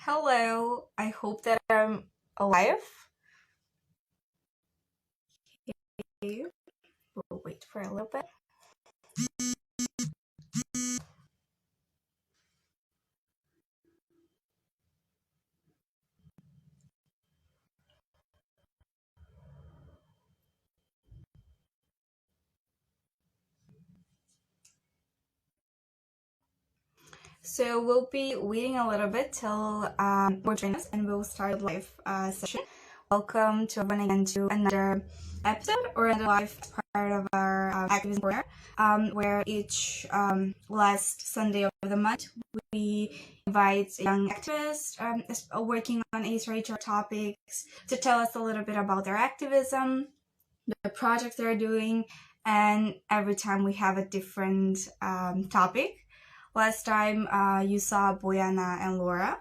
Hello, I hope that I'm alive. Okay, we'll wait for a little bit. So we'll be waiting a little bit till more join us and we'll start the live session. Welcome to everyone again to another episode or another live part of our Activism Corner, where each last Sunday of the month we invite young activists working on ACR topics to tell us a little bit about their activism, the projects they're doing, and every time we have a different topic. Last time you saw Boyana and Laura,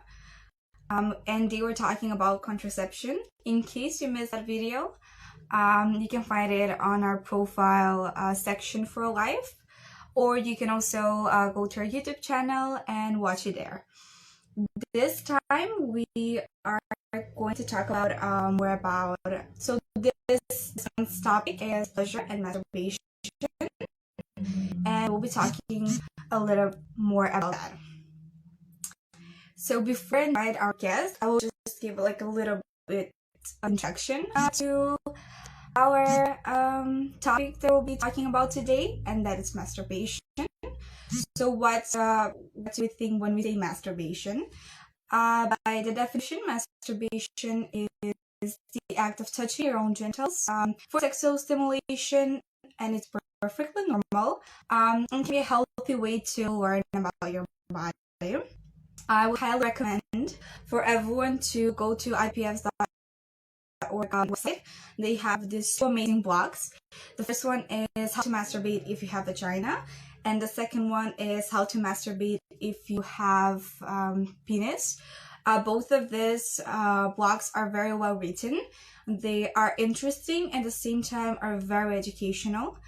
and they were talking about contraception. In case you missed that video, you can find it on our profile section for live, or you can also go to our YouTube channel and watch it there. This time we are going to talk about more about, so this month's topic is pleasure and masturbation, and we'll be talking a little more about that. So before I invite our guest, I will just give like a little bit introduction to our topic that we'll be talking about today, and that is masturbation. So what do we think when we say masturbation? By the definition, masturbation is the act of touching your own genitals for sexual stimulation, and it's perfectly normal. And can be a healthy way to learn about your body. I would highly recommend for everyone to go to ipfs.org website. They have these two amazing blogs. The first one is how to masturbate if you have vagina, and the second one is how to masturbate if you have penis. Both of these blogs are very well written. They are interesting and at the same time are very educational.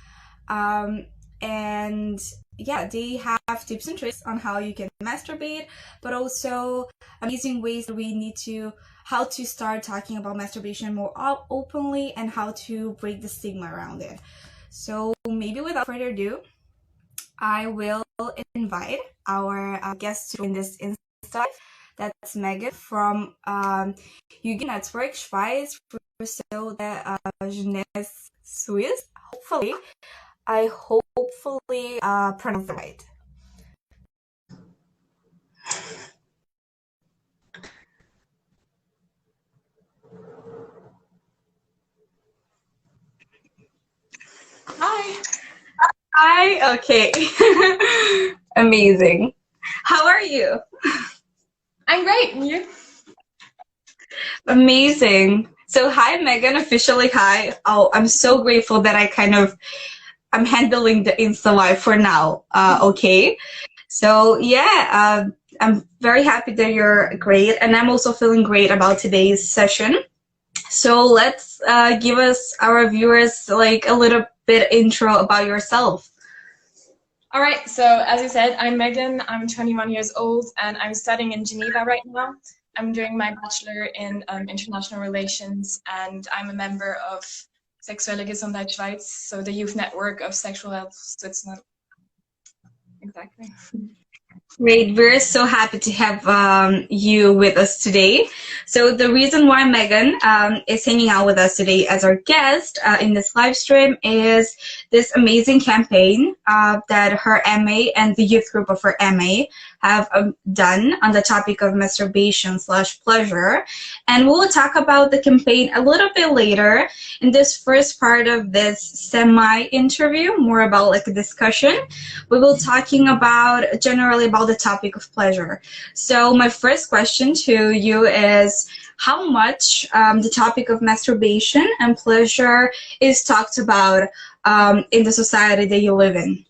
And yeah, they have tips and tricks on how you can masturbate, but also amazing ways that we need to, how to start talking about masturbation more openly and how to break the stigma around it. So maybe without further ado, I will invite our guest to join this Insta. That's Mégane from Jugendnetzwerk Jeunes SGCH. Hopefully, I hopefully pronounced it right. Hi. Hi, okay. Amazing. How are you? I'm great, and you? Amazing. So hi, Mégane, officially hi. Oh, I'm so grateful that I'm handling the Insta Live for now. Okay. So yeah, I'm very happy that you're great, and I'm also feeling great about today's session. So let's give us our viewers like a little bit intro about yourself. All right, so as you said, I'm Mégane, I'm 21 years old, and I'm studying in Geneva right now. I'm doing my bachelor in international relations, and I'm a member of Sexuelle Gesundheit Schweiz, so the youth network of sexual health Switzerland. Exactly. Great, we're so happy to have you with us today. So the reason why Mégane is hanging out with us today as our guest in this live stream is this amazing campaign that her MA and the youth group of her MA have done on the topic of masturbation/pleasure. And we'll talk about the campaign a little bit later in this first part of this semi-interview, more about like a discussion. We will talking about generally about the topic of pleasure. So my first question to you is how much the topic of masturbation and pleasure is talked about in the society that you live in?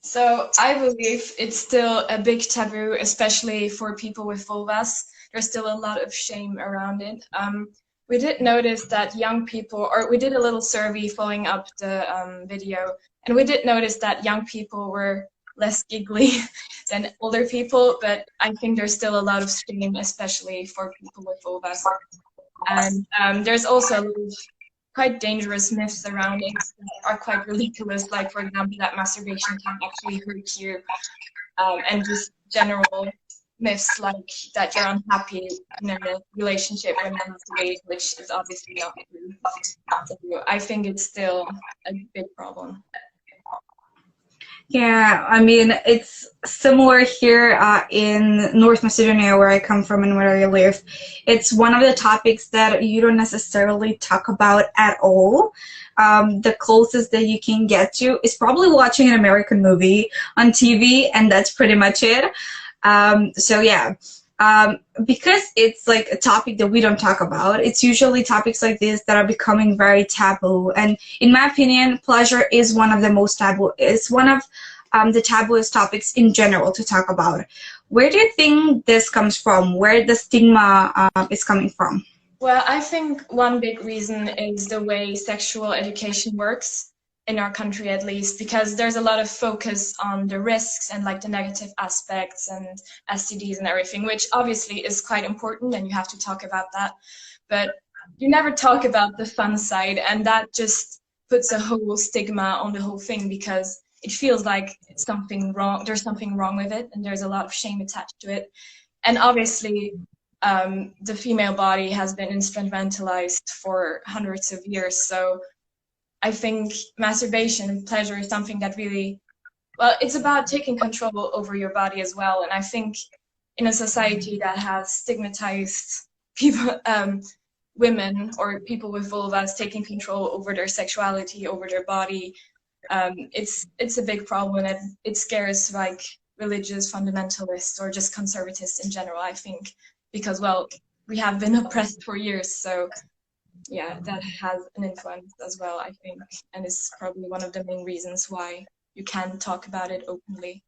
So I believe it's still a big taboo, especially for people with vulvas. There's still a lot of shame around it. We did notice that young people, or we did a little survey following up the video, and we did notice that young people were less giggly than older people, but I think there's still a lot of shame, especially for people with vulvas. And there's also a lot of quite dangerous myths around it that are quite ridiculous, like, for example, that masturbation can actually hurt you, and just general myths like that you're unhappy in a relationship when you're masturbating, which is obviously not true. So I think it's still a big problem. Yeah, I mean, it's similar here in North Macedonia, where I come from and where I live. It's one of the topics that you don't necessarily talk about at all. The closest that you can get to is probably watching an American movie on TV, and that's pretty much it. So yeah, because it's like a topic that we don't talk about, it's usually topics like this that are becoming very taboo. And in my opinion, pleasure is one of the most taboo. It's one of the tabooest topics in general to talk about. Where do you think this comes from? Where the stigma is coming from? Well, I think one big reason is the way sexual education works in our country, at least, because there's a lot of focus on the risks and like the negative aspects and STDs and everything, which obviously is quite important and you have to talk about that. But you never talk about the fun side, and that just puts a whole stigma on the whole thing because it feels like it's something wrong. There's something wrong with it, and there's a lot of shame attached to it. And obviously, the female body has been instrumentalized for hundreds of years. So I think masturbation and pleasure is something that really, well, it's about taking control over your body as well. And I think in a society that has stigmatized people, women or people with vulvas taking control over their sexuality, over their body, it's a big problem, and it scares like religious fundamentalists or just conservatives in general, I think, because, well, we have been oppressed for years. So yeah, that has an influence as well, I think, and is probably one of the main reasons why you can talk about it openly.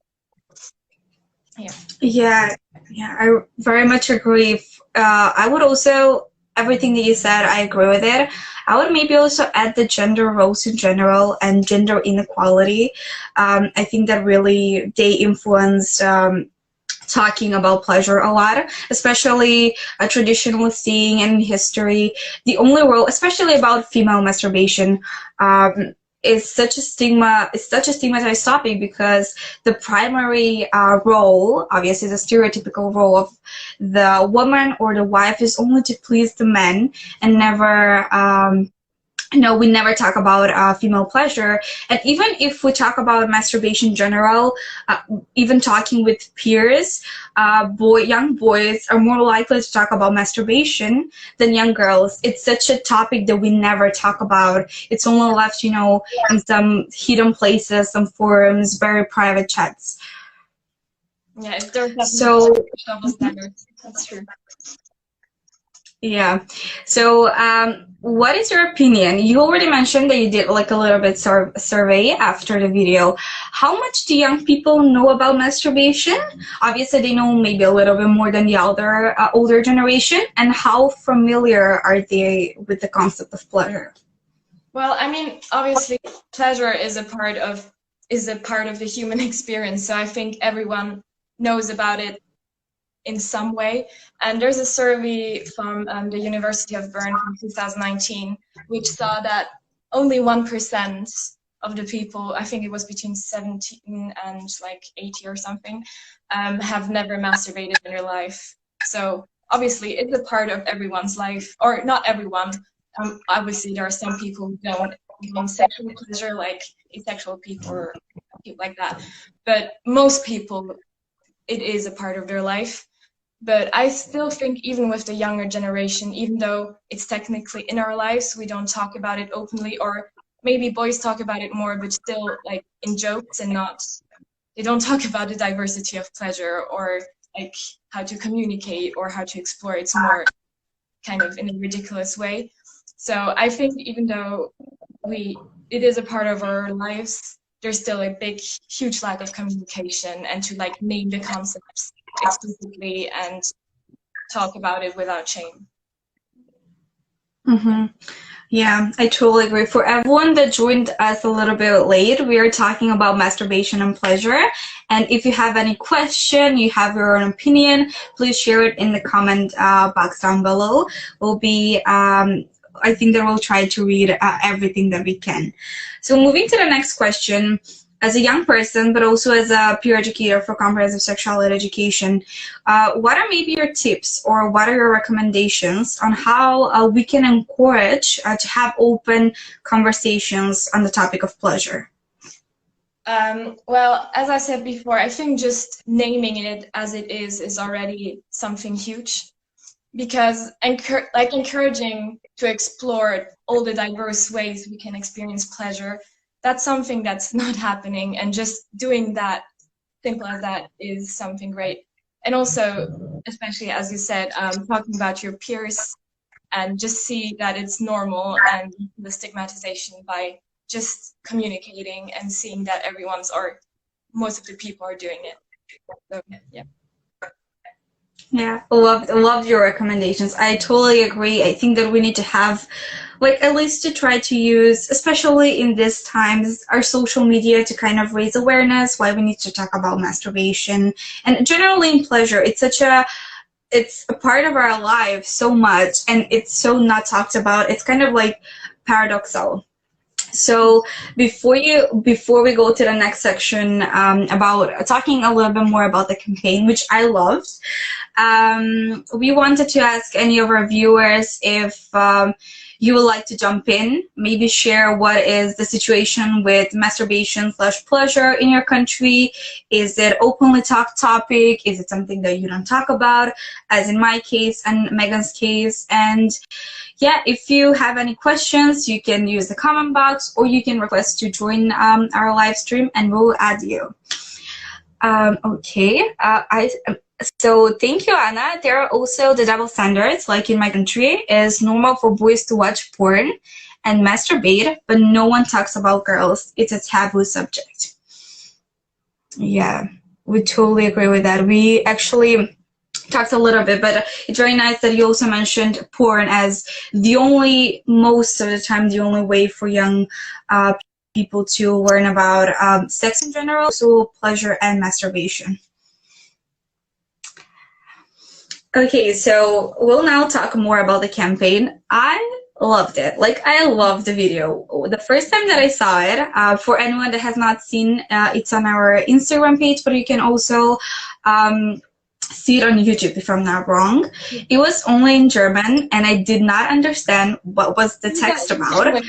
Yeah, I very much agree. I would also, everything that you said, I agree with it. I would maybe also add the gender roles in general and gender inequality. I think that really they influence talking about pleasure a lot, especially traditionally seeing in history. The only role, especially about female masturbation, is such a stigma. It's such a stigmatized topic because the primary role, obviously the stereotypical role of the woman or the wife, is only to please the men and never. No, we never talk about female pleasure. And even if we talk about masturbation in general, even talking with peers, young boys are more likely to talk about masturbation than young girls. It's such a topic that we never talk about. It's only left, in some hidden places, some forums, very private chats. Yeah, there's double standards. That's true. Yeah. So, what is your opinion? You already mentioned that you did like a little bit survey after the video. How much do young people know about masturbation? Obviously, they know maybe a little bit more than the older generation. And how familiar are they with the concept of pleasure? Well, I mean, obviously, pleasure is a part of the human experience. So I think everyone knows about it in some way. And there's a survey from the University of Bern from 2019, which saw that only 1% of the people, I think it was between 17 and like 80 or something, have never masturbated in their life. So obviously it's a part of everyone's life, or not everyone. Obviously there are some people who don't want sexual pleasure, like asexual people or people like that. But most people, it is a part of their life. But I still think even with the younger generation, even though it's technically in our lives, we don't talk about it openly, or maybe boys talk about it more, but still like in jokes and not, they don't talk about the diversity of pleasure or like how to communicate or how to explore. It's more kind of in a ridiculous way. So I think even though it is a part of our lives, there's still a big, huge lack of communication and to like name the concepts explicitly and talk about it without shame. Mm-hmm. Yeah, I totally agree. For everyone that joined us a little bit late, we are talking about masturbation and pleasure. And if you have any question, you have your own opinion, please share it in the comment box down below. We'll be, I think that we'll try to read everything that we can. So moving to the next question. As a young person, but also as a peer educator for comprehensive sexuality education, what are maybe your tips or what are your recommendations on how we can encourage to have open conversations on the topic of pleasure? Well, as I said before, I think just naming it as it is already something huge, because encouraging to explore all the diverse ways we can experience pleasure, that's something that's not happening, and just doing that, simple as that, is something great. And also, especially as you said, talking about your peers and just see that it's normal, and the stigmatization by just communicating and seeing that most of the people are doing it. So, yeah. Yeah, loved your recommendations. I totally agree. I think that we need to have, like, at least to try to use, especially in these times, our social media to kind of raise awareness why we need to talk about masturbation and generally in pleasure. It's a part of our life so much, and it's so not talked about. It's kind of like paradoxal. So before we go to the next section about talking a little bit more about the campaign, which I loved, we wanted to ask any of our viewers if you would like to jump in, maybe share what is the situation with masturbation/pleasure in your country. Is it openly talked topic? Is it something that you don't talk about, as in my case and Megan's case? And yeah, if you have any questions, you can use the comment box or you can request to join our live stream and we'll add you. Okay, so thank you, Anna. There are also the double standards, like in my country. It's normal for boys to watch porn and masturbate, but no one talks about girls. It's a taboo subject. Yeah, we totally agree with that. We actually talked a little bit, but it's very nice that you also mentioned porn as most of the time, the only way for young people to learn about sex in general, so pleasure and masturbation. Okay, so we'll now talk more about the campaign. I loved it. Like, I loved the video. The first time that I saw it, for anyone that has not seen, it's on our Instagram page, but you can also see it on YouTube if I'm not wrong. It was only in German, and I did not understand what was the text about.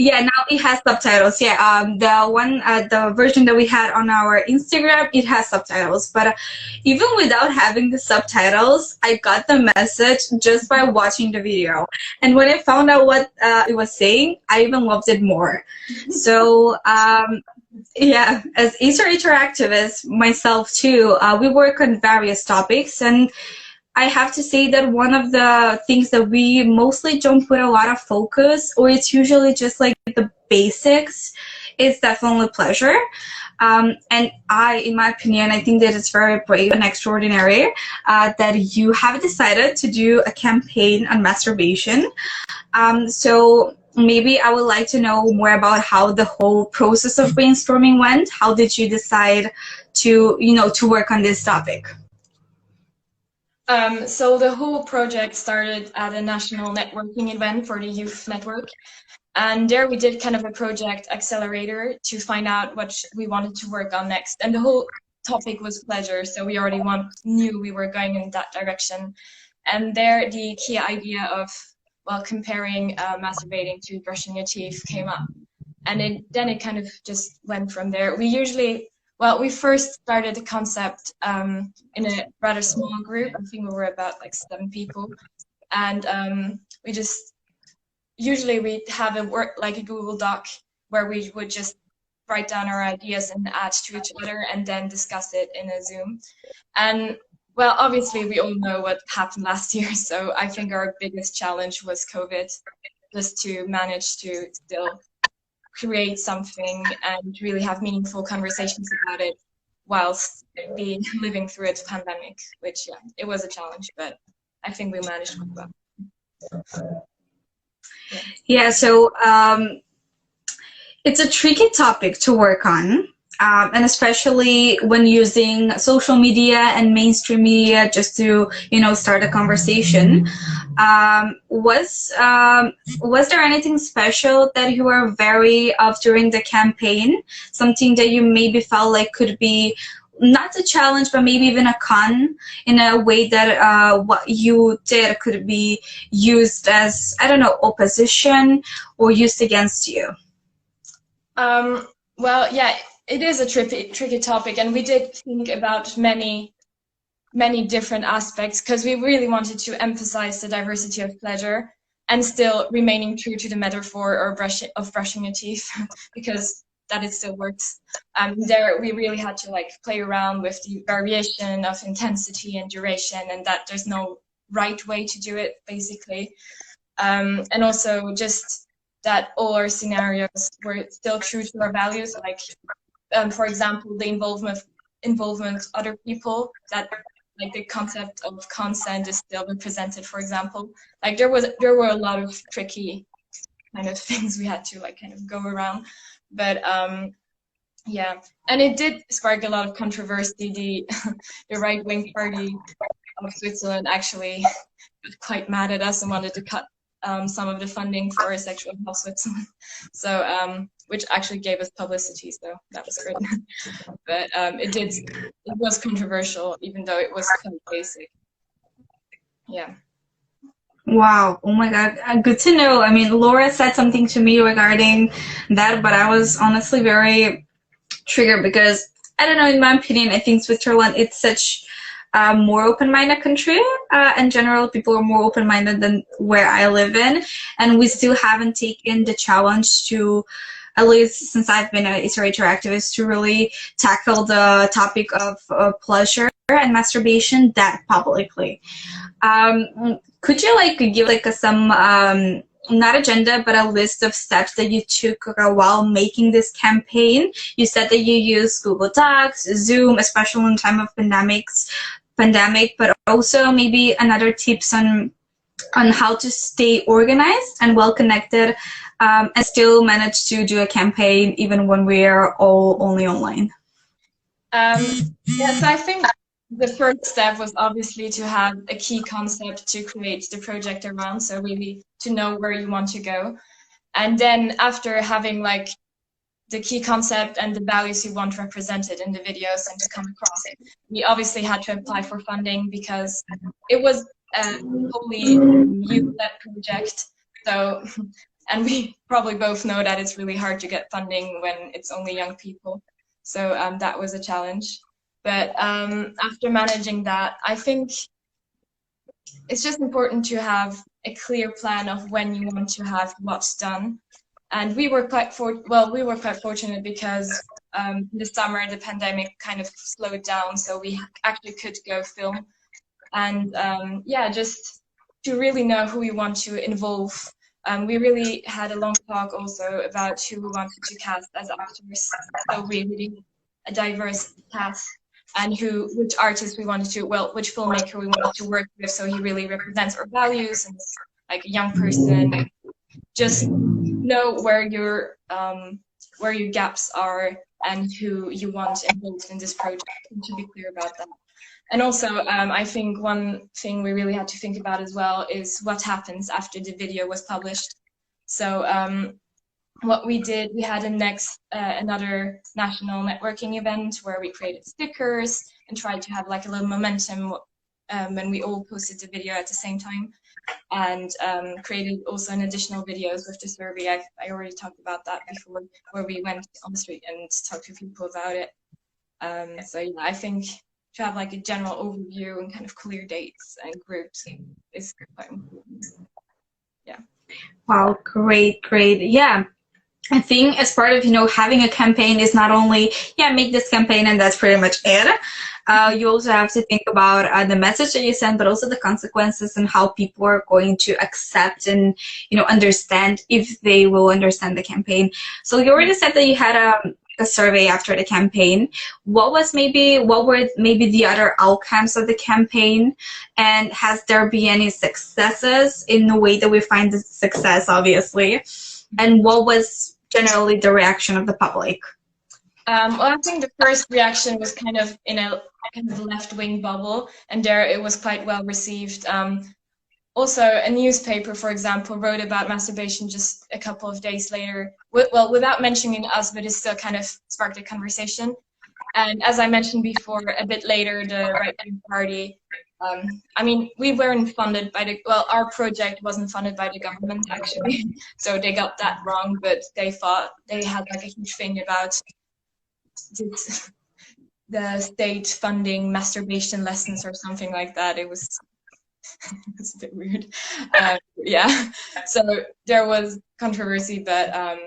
Yeah, now it has subtitles. Yeah, the version that we had on our Instagram, it has subtitles. But even without having the subtitles, I got the message just by watching the video. And when I found out what it was saying, I even loved it more. So yeah, as ESRHR activists, myself too, we work on various topics, and I have to say that one of the things that we mostly don't put a lot of focus, or it's usually just like the basics, is definitely pleasure. And in my opinion, I think that it's very brave and extraordinary that you have decided to do a campaign on masturbation. So maybe I would like to know more about how the whole process of brainstorming went. How did you decide to work on this topic? So the whole project started at a national networking event for the youth network. And there we did kind of a project accelerator to find out what we wanted to work on next. And the whole topic was pleasure. So we already knew we were going in that direction. And there the key idea of, well, comparing masturbating to brushing your teeth came up. And then it kind of just went from there. We first started the concept in a rather small group. I think we were about like 7 people. And we'd have a Google Doc where we would just write down our ideas and add to each other and then discuss it in a Zoom. And well, obviously we all know what happened last year. So I think our biggest challenge was COVID, just to manage to still create something and really have meaningful conversations about it whilst living through its pandemic, which, yeah, it was a challenge, but I think we managed quite well. Yeah, so it's a tricky topic to work on, and especially when using social media and mainstream media just to, start a conversation. Was there anything special that you were wary of during the campaign? Something that you maybe felt like could be not a challenge, but maybe even a con in a way that what you did could be used as, I don't know, opposition or used against you? Well, yeah, it is a tricky topic, and we did think about many different aspects because we really wanted to emphasize the diversity of pleasure and still remaining true to the metaphor or brushing your teeth because that it still works. There we really had to like play around with the variation of intensity and duration, and that there's no right way to do it basically. And also just that all our scenarios were still true to our values, like for example, the involvement of other people, that like the concept of consent is still represented, for example. Like there were a lot of tricky kind of things we had to like kind of go around. But yeah, and it did spark a lot of controversy. The right-wing party of Switzerland actually got quite mad at us and wanted to cut some of the funding for Sexual Health Switzerland. So which actually gave us publicity, so that was great. But it was controversial, even though it was quite basic. Yeah. Wow. Oh my God. Good to know. I mean, Laura said something to me regarding that, but I was honestly very triggered because, I don't know, in my opinion, I think Switzerland, it's such a more open-minded country. In general, people are more open-minded than where I live in. And we still haven't taken the challenge to, at least since I've been an SRH activist, to really tackle the topic of pleasure and masturbation that publicly. Could you like give like some not agenda but a list of steps that you took while making this campaign? You said that you use Google Docs, Zoom, especially in time of pandemic, but also maybe another tips on how to stay organized and well connected, and still manage to do a campaign even when we're all only online. Yes, I think the first step was obviously to have a key concept to create the project around, so really to know where you want to go. And then after having like the key concept and the values you want represented in the videos and to come across it, we obviously had to apply for funding because it was a wholly youth-led project. So, and we probably both know that it's really hard to get funding when it's only young people. So that was a challenge. But after managing that, I think it's just important to have a clear plan of when you want to have what's done. And we were quite fortunate because this summer the pandemic kind of slowed down, so we actually could go film. And yeah, just to really know who we want to involve. We really had a long talk also about who we wanted to cast as actors, so really a diverse cast, and which artist we wanted to, which filmmaker we wanted to work with, so he really represents our values and is like a young person. Just know where your gaps are and who you want involved in this project, and to be clear about that. And also, I think one thing we really had to think about as well is what happens after the video was published. So what we did, we had another national networking event where we created stickers and tried to have like a little momentum when we all posted the video at the same time, and created also an additional videos with the survey. I already talked about that before, where we went on the street and talked to people about it. So yeah, I think to have like a general overview and kind of clear dates and groups is quite important. Yeah. Wow, great. Yeah. I think as part of, having a campaign is not only, make this campaign and that's pretty much it. You also have to think about the message that you send, but also the consequences and how people are going to accept and, understand, if they will understand the campaign. So you already said that you had a survey after the campaign. What were maybe the other outcomes of the campaign, and has there been any successes in the way that we find the success, obviously, and what was generally the reaction of the public? Well, I think the first reaction was kind of in a kind of left-wing bubble, and there it was quite well received. Also, a newspaper, for example, wrote about masturbation just a couple of days later, well, without mentioning us, but it still kind of sparked a conversation. And as I mentioned before, a bit later, the right-wing party, I mean, we weren't funded by our project wasn't funded by the government, actually, so they got that wrong, but they thought they had like a huge thing about the state funding masturbation lessons or something like that. It was a bit weird. Yeah, so there was controversy, but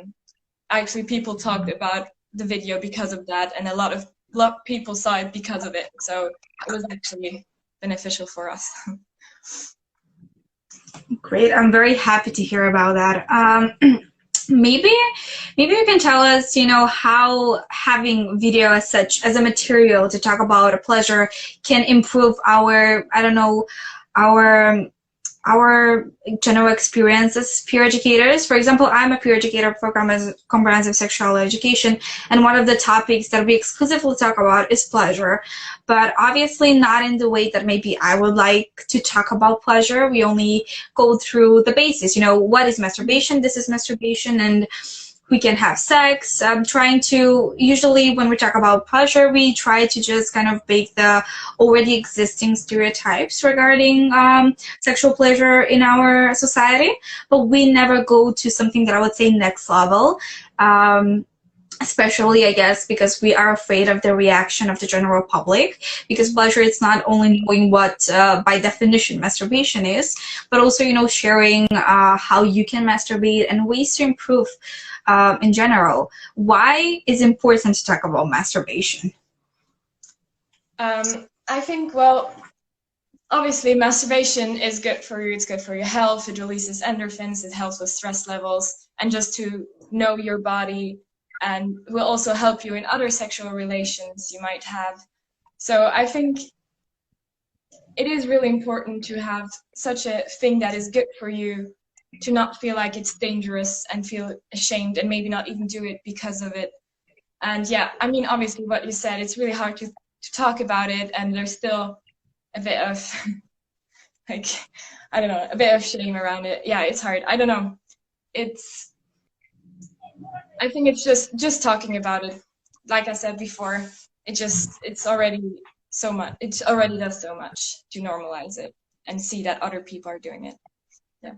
actually people talked about the video because of that, and a lot of people saw it because of it, so it was actually beneficial for us. Great, I'm very happy to hear about that. Maybe you can tell us, how having video as such, as a material to talk about a pleasure, can improve our, our general experience as peer educators. For example, I'm a peer educator for comprehensive sexuality education, and one of the topics that we exclusively talk about is pleasure, but obviously not in the way that maybe I would like to talk about pleasure. We only go through the basics, what is masturbation? This is masturbation, and we can have sex. Usually when we talk about pleasure, we try to just kind of break the already existing stereotypes regarding sexual pleasure in our society, but we never go to something that I would say next level. Especially, I guess, because we are afraid of the reaction of the general public, because pleasure is not only knowing what, by definition, masturbation is, but also, sharing how you can masturbate and ways to improve in general. Why is it important to talk about masturbation? I think, well, obviously masturbation is good for you. It's good for your health. It releases endorphins. It helps with stress levels, and just to know your body, and will also help you in other sexual relations you might have. So I think it is really important to have such a thing that is good for you, to not feel like it's dangerous and feel ashamed and maybe not even do it because of it. And yeah, I mean, obviously what you said, it's really hard to talk about it, and there's still a bit of like, I don't know, a bit of shame around it. Yeah, it's hard. I don't know. I think it's just talking about it. Like I said before, it's already so much. It already does so much to normalize it and see that other people are doing it. Yeah.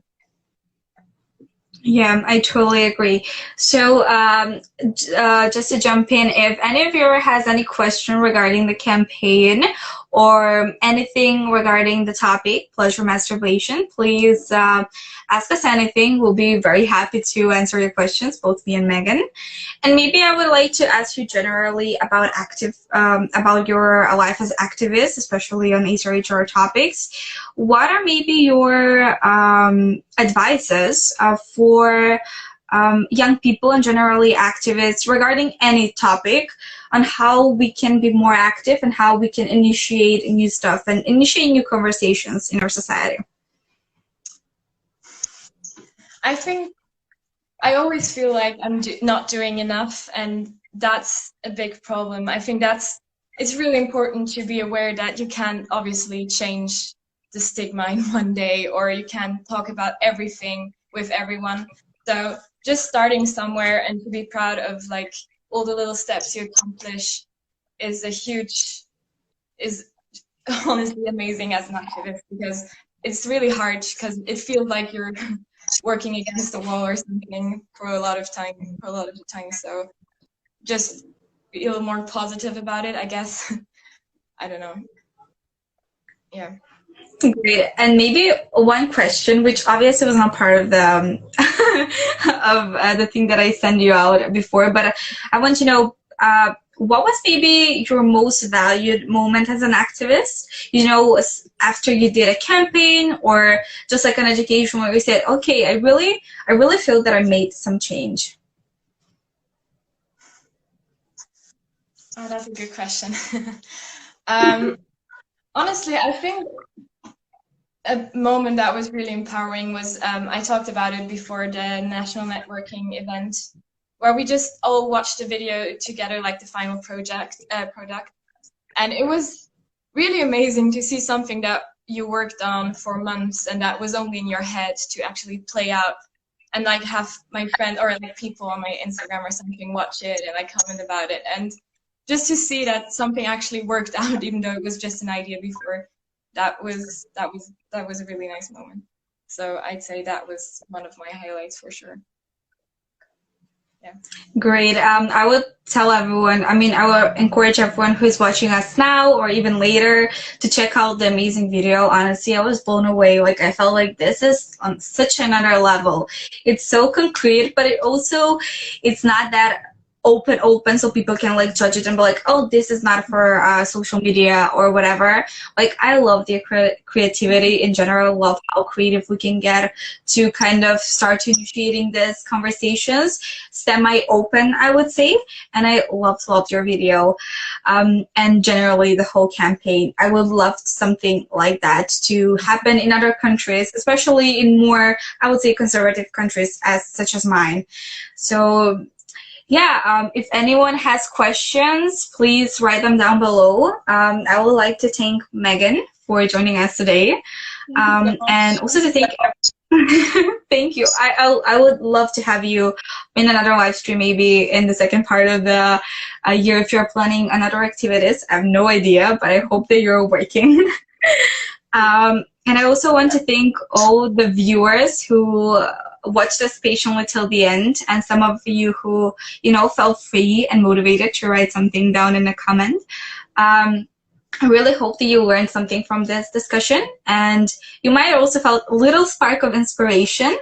Yeah, I totally agree. So just to jump in, if any viewer has any question regarding the campaign or anything regarding the topic, pleasure masturbation, please ask us anything. We'll be very happy to answer your questions, both me and Mégane. And maybe I would like to ask you generally about about your life as activist, especially on HRHR topics. What are maybe your advices for young people and generally activists regarding any topic, on how we can be more active and how we can initiate new stuff and initiate new conversations in our society? I think I always feel like I'm not doing enough, and that's a big problem. I think it's really important to be aware that you can't obviously change the stigma in one day, or you can't talk about everything with everyone. So just starting somewhere and to be proud of like all the little steps you accomplish is honestly amazing as an activist, because it's really hard, because it feels like you're working against the wall or something for a lot of the time. So just be a little more positive about it, I guess. I don't know. Yeah. Great. And maybe one question, which obviously was not part of the of the thing that I sent you out before, but I want to know, what was maybe your most valued moment as an activist? After you did a campaign, or just like an education where you said, okay, I really feel that I made some change. Oh, that's a good question. um, Honestly, I think a moment that was really empowering was I talked about it before the national networking event, where we just all watched the video together, like the final product, and it was really amazing to see something that you worked on for months and that was only in your head to actually play out, and like have my friend or like people on my Instagram or something watch it and like comment about it, and just to see that something actually worked out, even though it was just an idea before, that was a really nice moment. So I'd say that was one of my highlights for sure. Yeah. Great. I would tell everyone, I mean, I would encourage everyone who's watching us now or even later to check out the amazing video. Honestly, I was blown away. Like, I felt like this is on such another level. It's so concrete, but it's not that open so people can like judge it and be like, oh, this is not for social media or whatever. Like, I love the creativity in general, love how creative we can get to kind of start to initiating these conversations, semi-open, I would say. And I loved your video, and generally the whole campaign. I would love something like that to happen in other countries, especially in more, I would say, conservative countries such as mine. So yeah, if anyone has questions, please write them down below. I would like to thank Mégane for joining us today, and also to thank thank you. I would love to have you in another live stream, maybe in the second part of the year if you're planning another activities. I have no idea, but I hope that you're working. And I also want to thank all the viewers who watched us patiently till the end, and some of you who, felt free and motivated to write something down in a comment. I really hope that you learned something from this discussion, and you might also felt a little spark of inspiration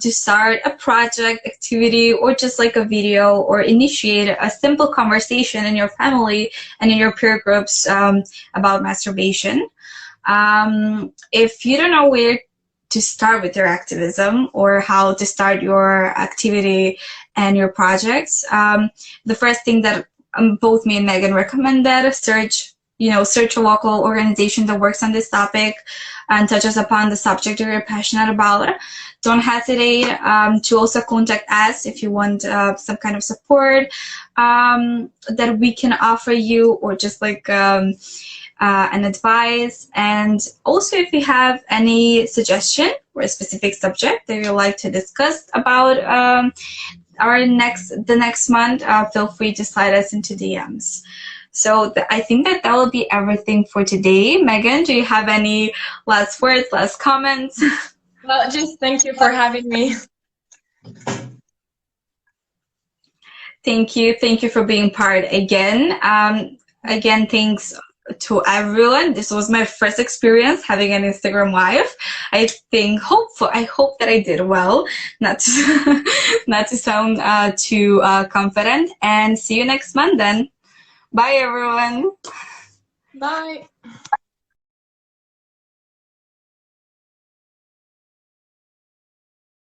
to start a project, activity, or just like a video, or initiate a simple conversation in your family and in your peer groups about masturbation. If you don't know where to start with your activism or how to start your activity and your projects, the first thing that both me and Mégane recommended, search a local organization that works on this topic and touches upon the subject that you're passionate about. Don't hesitate to also contact us if you want some kind of support that we can offer you, or just like an advice. And also, if you have any suggestion or a specific subject that you'd like to discuss about the next month, feel free to slide us into DMs. So I think that will be everything for today. Mégane, do you have any last words, last comments? Well, just thank you for having me. Thank you for being part again. Again, thanks to everyone. This was my first experience having an Instagram live. I hope that I did well, not to sound too confident. And see you next month then. Bye everyone. Bye.